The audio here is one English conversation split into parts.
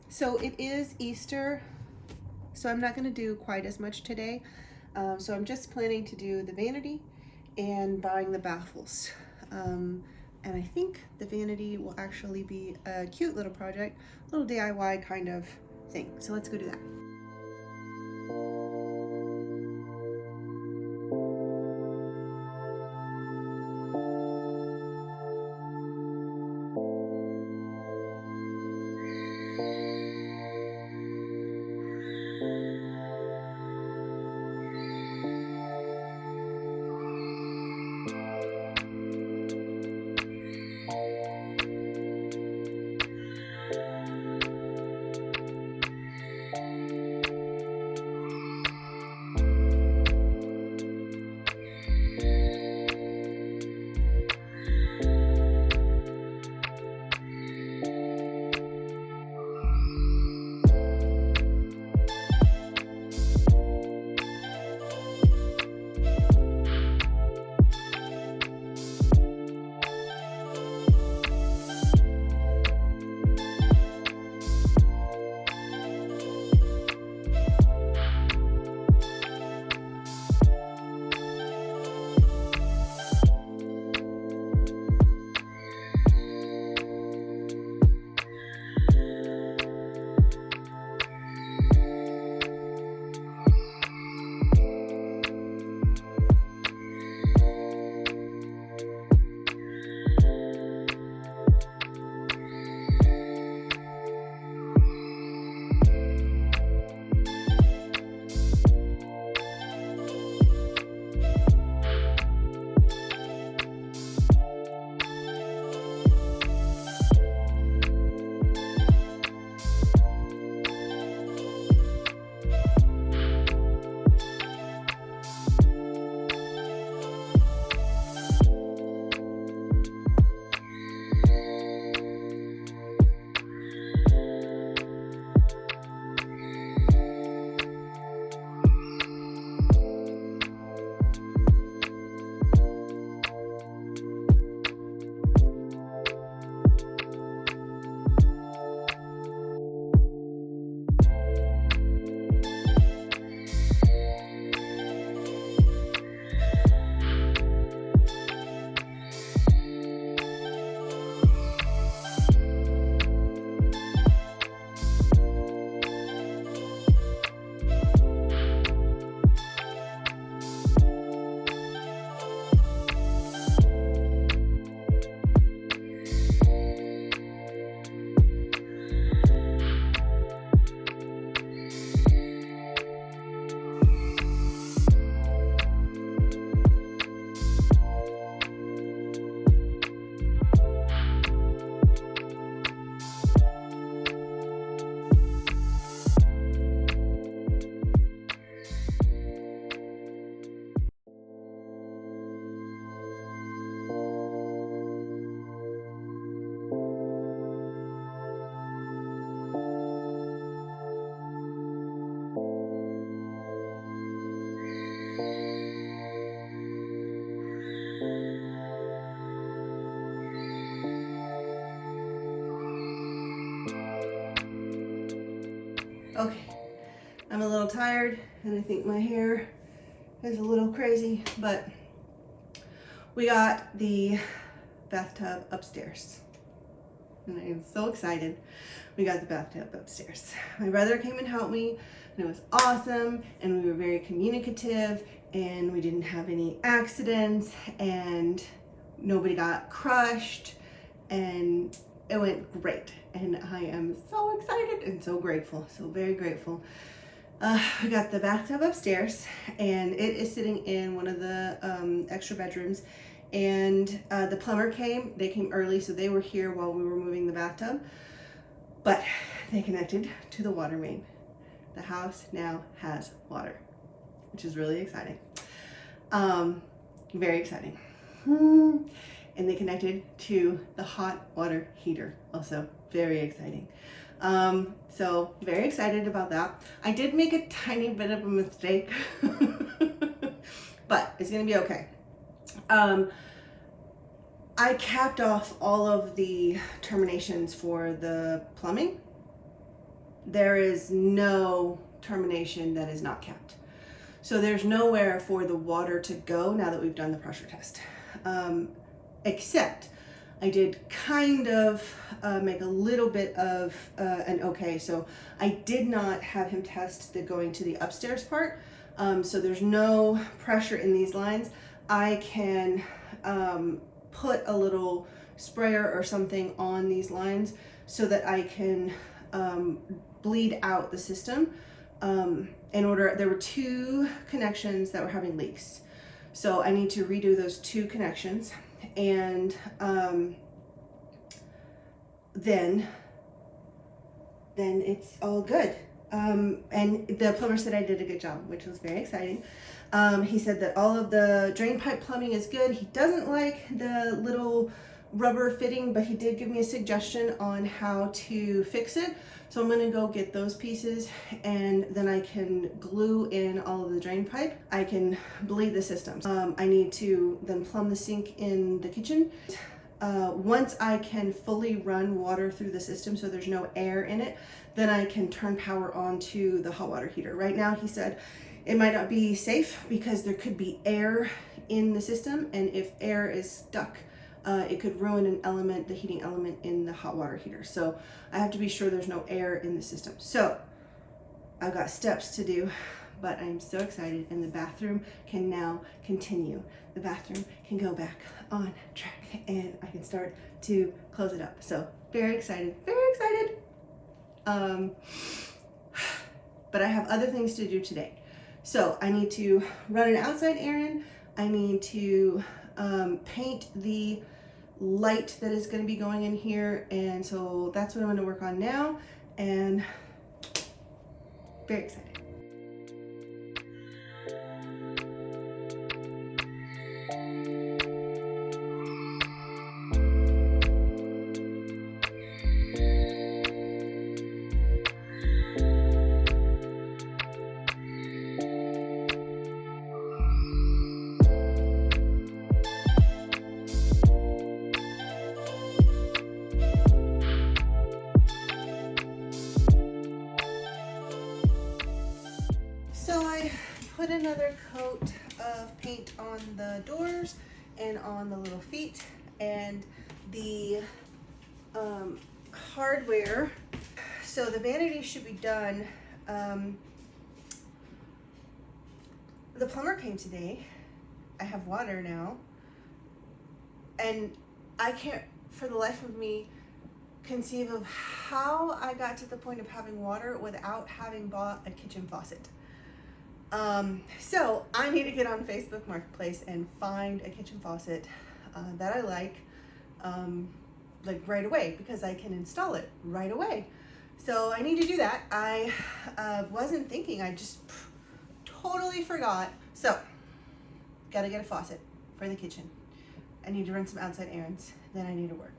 So it is Easter, so I'm not going to do quite as much today. So I'm just planning to do the vanity and buying the baffles. And I think the vanity will actually be a cute little project, little DIY kind of thing. So let's go do that. Okay, I'm a little tired and I think my hair is a little crazy, but we got the bathtub upstairs. And I am so excited. We got the bathtub upstairs. My brother came and helped me, and it was awesome, and we were very communicative, and we didn't have any accidents, and nobody got crushed, and it went great. And I am so excited and so grateful, so very grateful. We got the bathtub upstairs, and it is sitting in one of the extra bedrooms. And the plumber came. They came early, so they were here while we were moving the bathtub. But they connected to the water main. The house now has water, which is really exciting. Very exciting. And they connected to the hot water heater, also very exciting. So very excited about that. I did make a tiny bit of a mistake, but it's gonna be okay. I capped off all of the terminations for the plumbing, there is no termination that is not kept. So there's nowhere for the water to go now that we've done the pressure test. Except I did kind of make a little bit of an okay. So I did not have him test the going to the upstairs part. So there's no pressure in these lines. I can put a little sprayer or something on these lines so that I can bleed out the system. There were 2 connections that were having leaks. So I need to redo those 2 connections, and then it's all good. And the plumber said I did a good job, which was very exciting. He said that all of the drain pipe plumbing is good. He doesn't like the little rubber fitting, but he did give me a suggestion on how to fix it. So I'm gonna go get those pieces, and then I can glue in all of the drain pipe. I can bleed the systems. I need to then plumb the sink in the kitchen. Once I can fully run water through the system so there's no air in it, then I can turn power on to the hot water heater. Right now, he said it might not be safe because there could be air in the system, and if air is stuck, it could ruin an element, the heating element in the hot water heater. So I have to be sure there's no air in the system. So I've got steps to do, but I'm so excited, and the bathroom can now continue. The bathroom can go back on track, and I can start to close it up. So very excited, very excited. But I have other things to do today. So I need to run an outside errand. I need to paint the light that is going to be going in here, and so that's what I'm going to work on now, and very excited. Put another coat of paint on the doors and on the little feet, and the hardware. So the vanity should be done. The plumber came today. I have water now, and I can't for the life of me conceive of how I got to the point of having water without having bought a kitchen faucet. So I need to get on Facebook Marketplace and find a kitchen faucet that I like right away, because I can install it right away. So I need to do that. I wasn't thinking, I just totally forgot. So gotta get a faucet for the kitchen. I need to run some outside errands, then I need to work.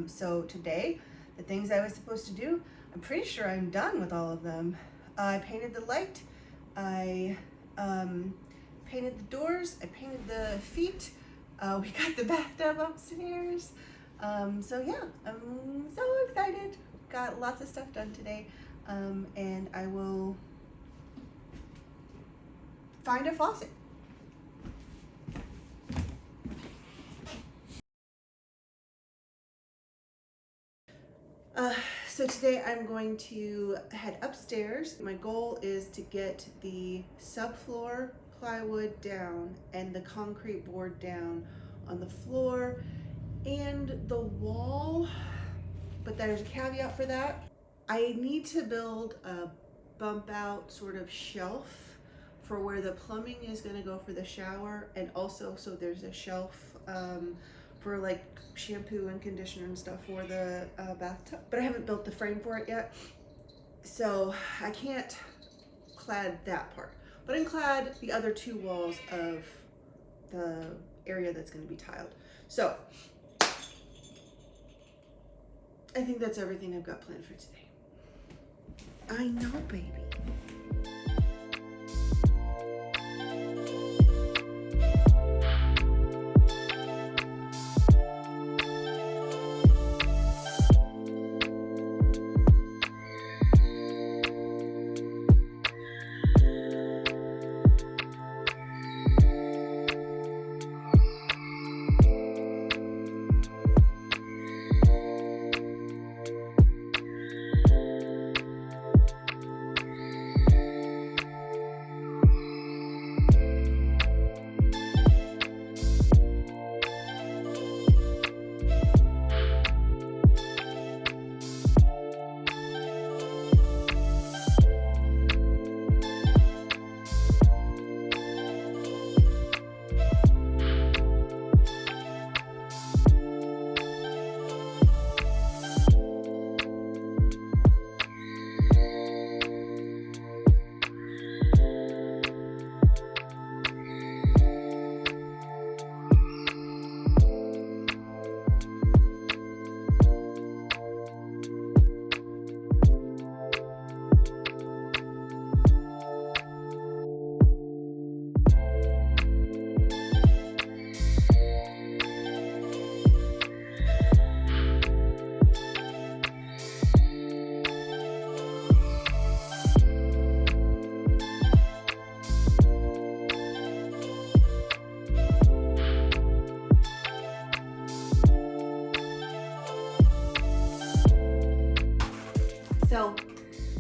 So today, the things I was supposed to do, I'm pretty sure I'm done with all of them. I painted the light. I painted the doors, I painted the feet, we got the bathtub upstairs. So yeah, I'm so excited. Got lots of stuff done today, and I will find a faucet. So today I'm going to head upstairs. My goal is to get the subfloor plywood down and the concrete board down on the floor and the wall, but there's a caveat for that. I need to build a bump out sort of shelf for where the plumbing is going to go for the shower, and also so there's a shelf for like shampoo and conditioner and stuff for the bathtub, but I haven't built the frame for it yet, so I can't clad that part, but I can clad the other 2 walls of the area that's going to be tiled. So I think that's everything I've got planned for today. I know, baby.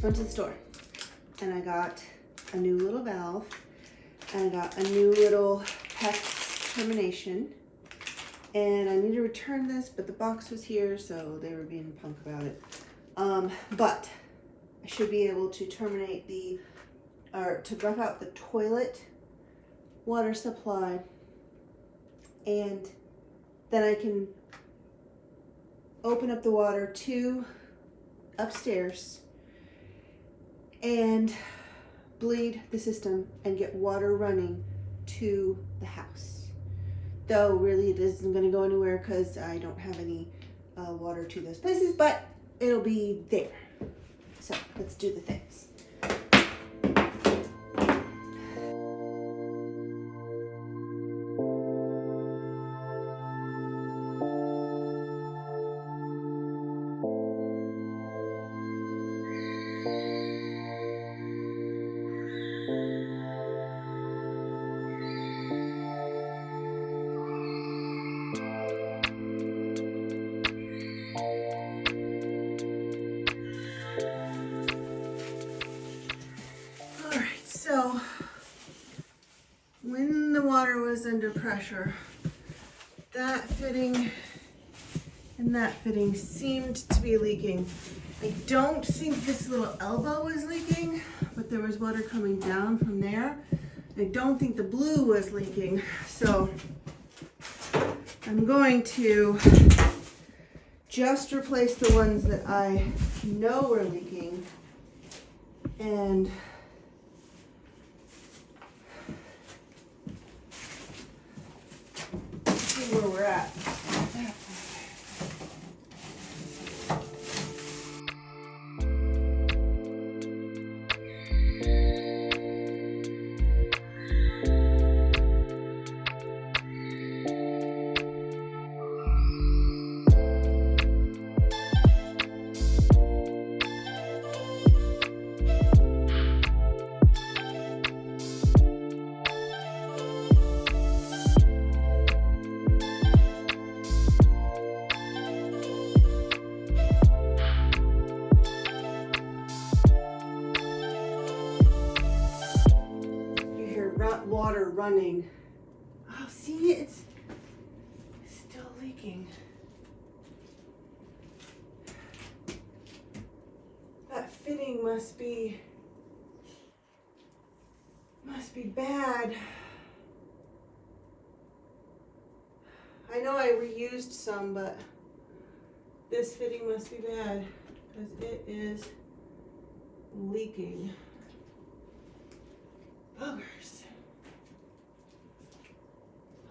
went to the store and I got a new little valve and I got a new little PEX termination. And I need to return this, but the box was here, so they were being a punk about it. But I should be able to terminate to rough out the toilet water supply, and then I can open up the water to upstairs and bleed the system and get water running to the house. Though really it isn't going to go anywhere because I don't have any water to those places, but it'll be there. So let's do the things. So when the water was under pressure, that fitting and that fitting seemed to be leaking. I don't think this little elbow was leaking, but there was water coming down from there. I don't think the blue was leaking. So I'm going to just replace the ones that I know were leaking and where we're at. Water running. Oh, see, it's still leaking. That fitting must be bad. I know I reused some, but this fitting must be bad because it is leaking. Buggers.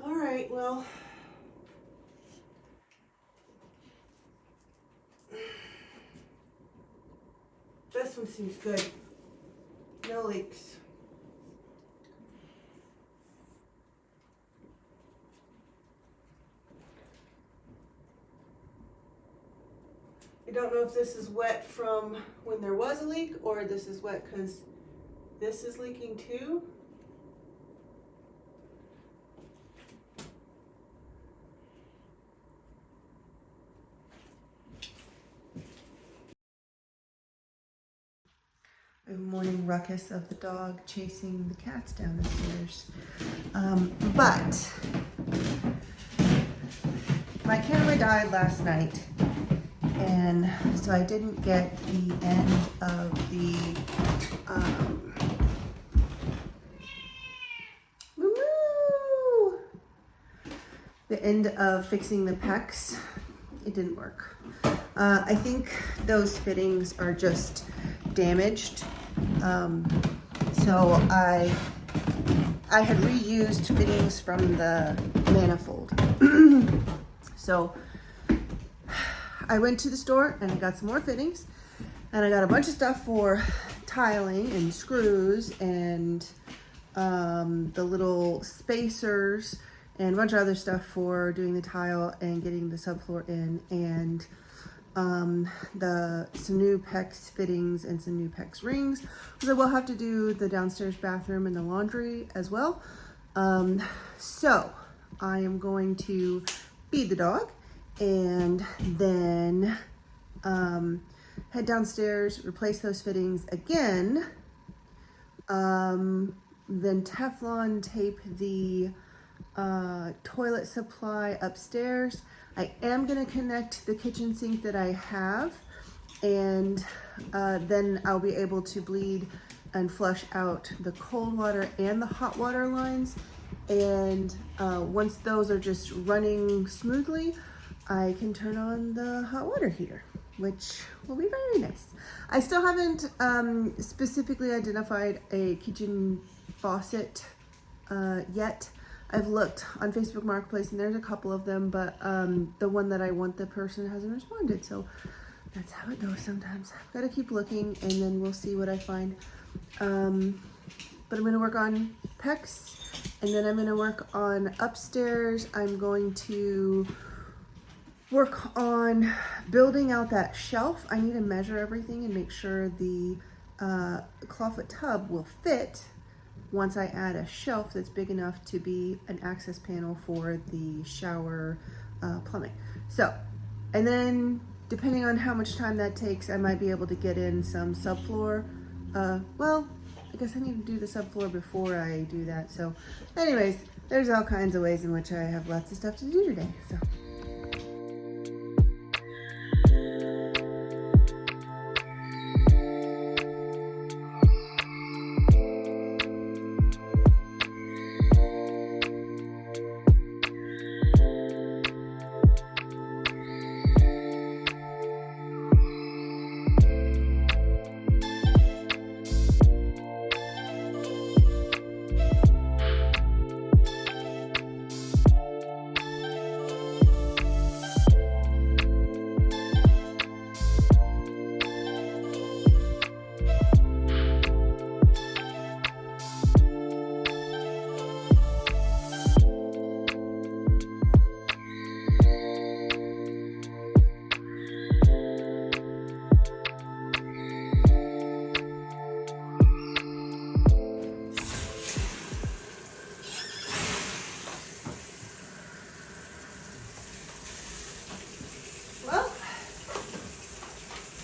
All right, well, this one seems good. No leaks. I don't know if this is wet from when there was a leak or this is wet because this is leaking too. A morning ruckus of the dog chasing the cats down the stairs. But my camera died last night, and so I didn't get the end of the end of fixing the PEX. It didn't work. I think those fittings are just damaged. So I had reused fittings from the manifold. So I went to the store and I got some more fittings, and I got a bunch of stuff for tiling and screws and the little spacers and a bunch of other stuff for doing the tile and getting the subfloor in, and some new PEX fittings and some new PEX rings, because I will have to do the downstairs bathroom and the laundry as well. So I am going to feed the dog and then head downstairs, replace those fittings again, then Teflon tape the toilet supply upstairs. I am going to connect the kitchen sink that I have, and then I'll be able to bleed and flush out the cold water and the hot water lines. And once those are just running smoothly, I can turn on the hot water heater, which will be very nice. I still haven't specifically identified a kitchen faucet yet. I've looked on Facebook Marketplace and there's a couple of them, but the one that I want, the person hasn't responded. So that's how it goes sometimes. I've got to keep looking and then we'll see what I find. But I'm going to work on PEX, and then I'm going to work on upstairs. I'm going to work on building out that shelf. I need to measure everything and make sure the clawfoot tub will fit once I add a shelf that's big enough to be an access panel for the shower plumbing. So, and then depending on how much time that takes, I might be able to get in some subfloor. Well, I guess I need to do the subfloor before I do that. So anyways, there's all kinds of ways in which I have lots of stuff to do today. So.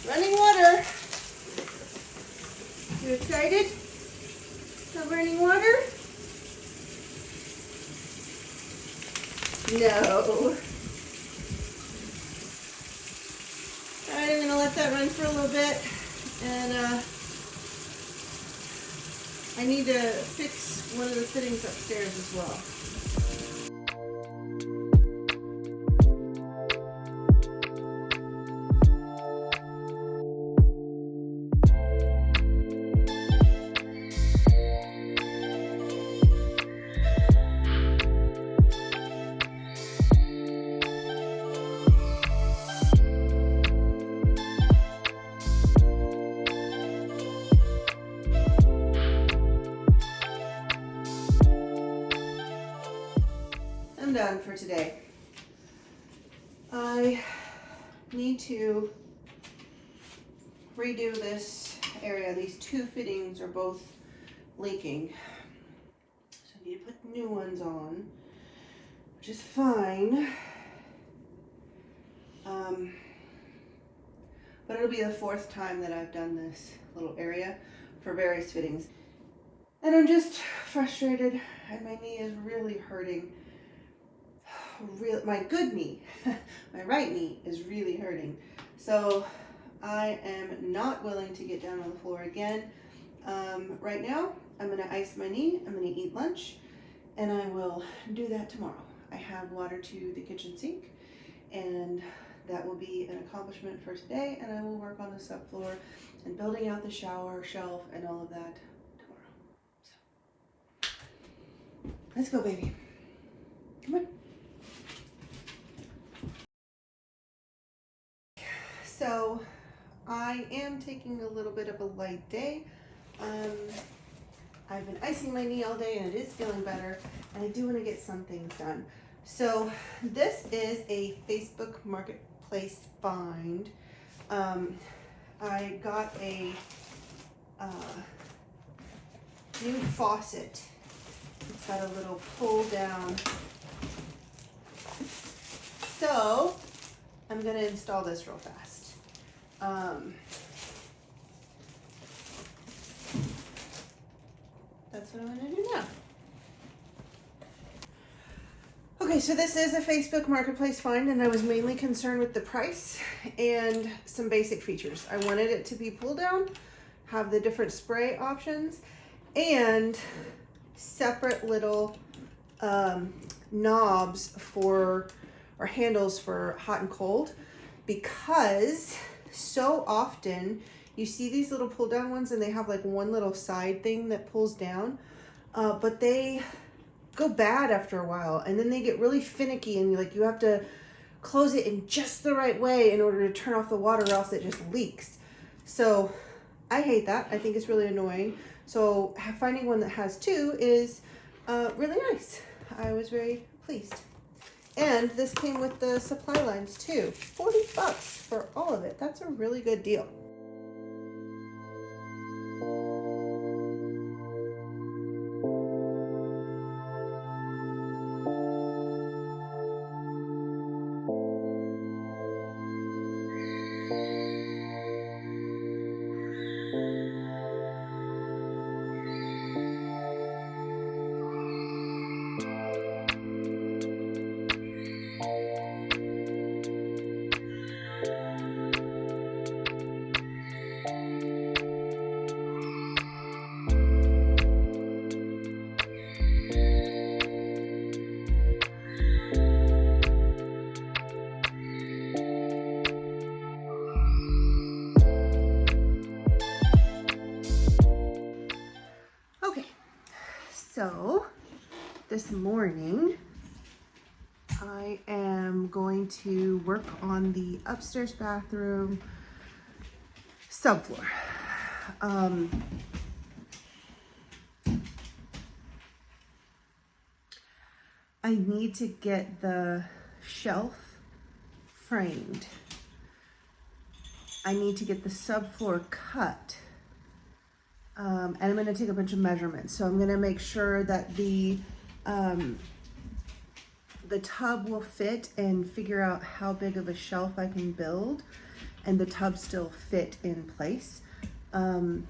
Running water. You excited about running water? No. Alright, I'm going to let that run for a little bit. And I need to fix one of the fittings upstairs as well. I'm done for today. I need to redo this area. These two fittings are both leaking. So I need to put new ones on, which is fine. But it'll be the fourth time that I've done this little area for various fittings. And I'm just frustrated, and my knee is really hurting. My good knee, my right knee is really hurting. So I am not willing to get down on the floor again. Right now, I'm gonna ice my knee, I'm gonna eat lunch, and I will do that tomorrow. I have water to the kitchen sink, and that will be an accomplishment for today, and I will work on the subfloor and building out the shower shelf and all of that tomorrow. So, let's go, baby. Come on. So I am taking a little bit of a light day. I've been icing my knee all day and it is feeling better, and I do want to get some things done. So this is a Facebook Marketplace find. I got a new faucet. It's got a little pull down. So I'm going to install this real fast. what I'm gonna do now. Okay, so this is a Facebook Marketplace find, and I was mainly concerned with the price and some basic features. I wanted it to be pull down, have the different spray options, and separate little knobs for, or handles for hot and cold, because so often you see these little pull down ones and they have like one little side thing that pulls down, but they go bad after a while, and then they get really finicky, and you have to close it in just the right way in order to turn off the water, or else it just leaks. So I hate that. I think it's really annoying. So finding one that has two is really nice. I was very pleased. And this came with the supply lines too. $40 for all of it. That's a really good deal. So this morning I am going to work on the upstairs bathroom subfloor. I need to get the shelf framed. I need to get the subfloor cut. And I'm going to take a bunch of measurements. So I'm going to make sure that the tub will fit, and figure out how big of a shelf I can build and the tub still fit in place. And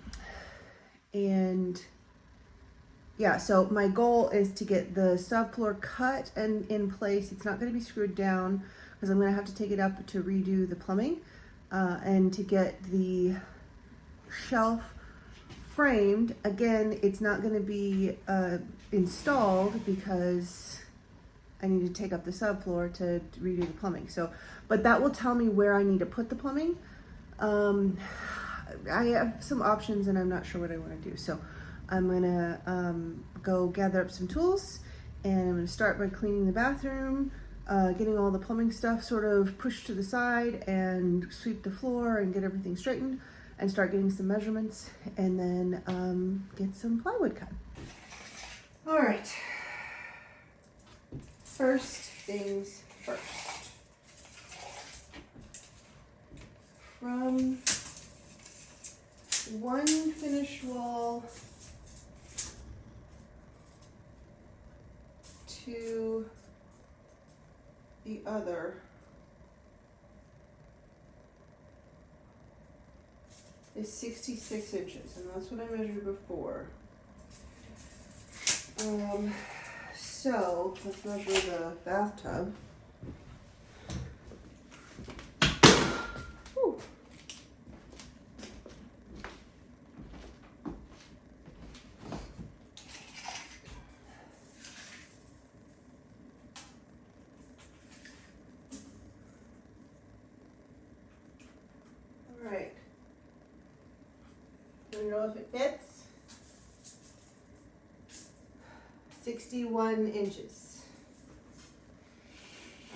yeah, so my goal is to get the subfloor cut and in place. It's not going to be screwed down because I'm going to have to take it up to redo the plumbing, and to get the shelf framed. Again, it's not going to be installed because I need to take up the subfloor to redo the plumbing. So, but that will tell me where I need to put the plumbing. I have some options and I'm not sure what I want to do. So I'm going to go gather up some tools, and I'm going to start by cleaning the bathroom, getting all the plumbing stuff sort of pushed to the side, and sweep the floor and get everything straightened, and start getting some measurements, and then get some plywood cut. All right, first things first. From one finished wall to the other, is 66 inches, and that's what I measured before. So let's measure the bathtub. Whew. All right. Do you know if it fits? 61 inches.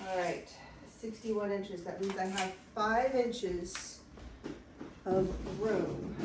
All right, 61 inches. That means I have 5 inches of room.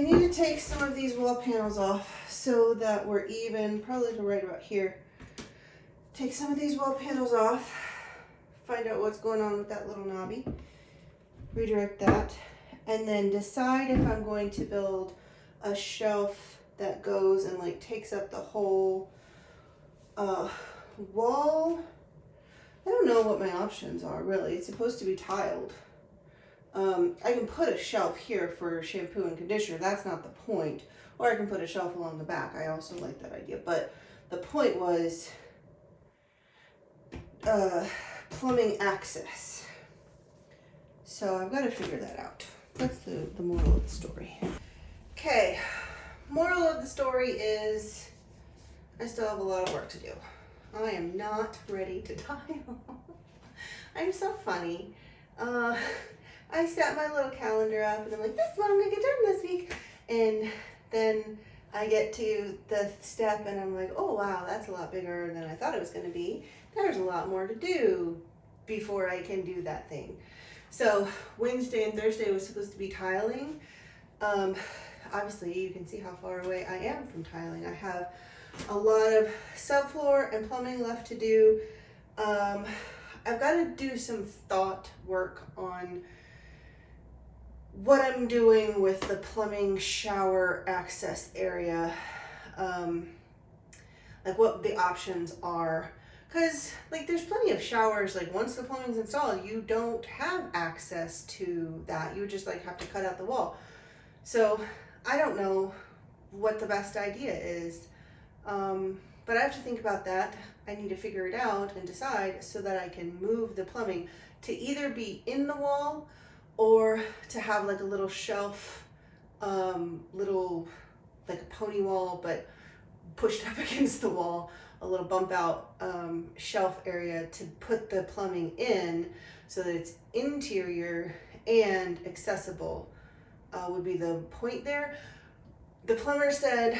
need to take some of these wall panels off so that we're even, probably to right about here. Take some of these wall panels off, find out what's going on with that little knobby, redirect that, and then decide if I'm going to build a shelf that goes and like takes up the whole wall. I don't know what my options are really. It's supposed to be tiled. I can put a shelf here for shampoo and conditioner. That's not the point. Or I can put a shelf along the back. I also like that idea. But the point was plumbing access. So I've got to figure that out. That's the moral of the story. Okay, moral of the story is I still have a lot of work to do. I am not ready to tile. I'm so funny. I set my little calendar up and I'm like, this is what I'm gonna get done this week. And then I get to the step and I'm like, oh wow, that's a lot bigger than I thought it was gonna be. There's a lot more to do before I can do that thing. So Wednesday and Thursday was supposed to be tiling. Obviously you can see how far away I am from tiling. I have a lot of subfloor and plumbing left to do. I've got to do some thought work on what I'm doing with the plumbing shower access area, like what the options are, because like there's plenty of showers, like once the plumbing's installed you don't have access to that, you just like have to cut out the wall. So I don't know what the best idea is, but I have to think about that. I need to figure it out and decide so that I can move the plumbing to either be in the wall or to have like a little shelf, little like a pony wall, but pushed up against the wall, a little bump out shelf area to put the plumbing in so that it's interior and accessible would be the point there. The plumber said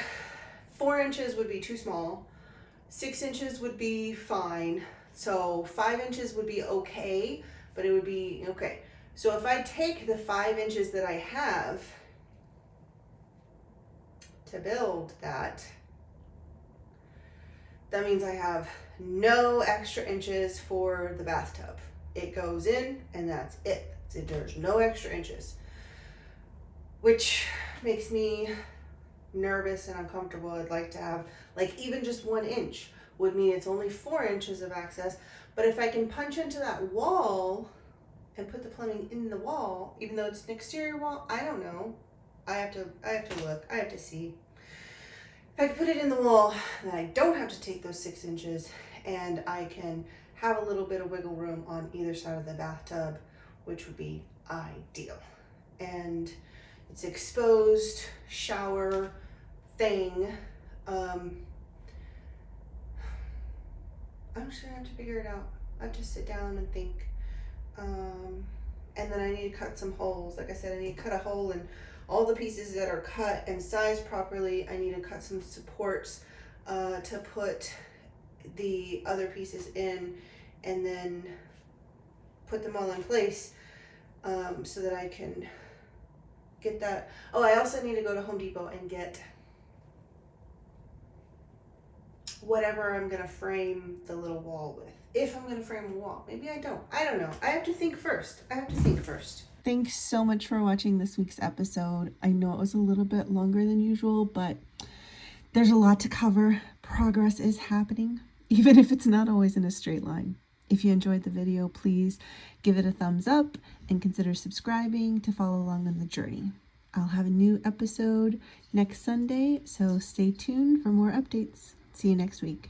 4 inches would be too small, 6 inches would be fine, so 5 inches would be okay, but it would be okay. So if I take the 5 inches that I have to build that, that means I have no extra inches for the bathtub. It goes in and that's it. There's no extra inches, which makes me nervous and uncomfortable. I'd like to have like even just 1 inch would mean it's only 4 inches of access. But if I can punch into that wall and put the plumbing in the wall, even though it's an exterior wall, I don't know. I have to look, I have to see. If I can put it in the wall, then I don't have to take those 6 inches and I can have a little bit of wiggle room on either side of the bathtub, which would be ideal. And it's exposed shower thing. I'm just gonna have to figure it out. I have to sit down and think. And then I need to cut some holes. Like I said, I need to cut a hole in all the pieces that are cut and sized properly. I need to cut some supports to put the other pieces in and then put them all in place so that I can get that. Oh, I also need to go to Home Depot and get whatever I'm gonna frame the little wall with. If I'm gonna frame a wall, maybe I don't. I don't know. I have to think first. Thanks so much for watching this week's episode. I know it was a little bit longer than usual, but there's a lot to cover. Progress is happening, even if it's not always in a straight line. If you enjoyed the video, please give it a thumbs up and consider subscribing to follow along on the journey. I'll have a new episode next Sunday, so stay tuned for more updates. See you next week.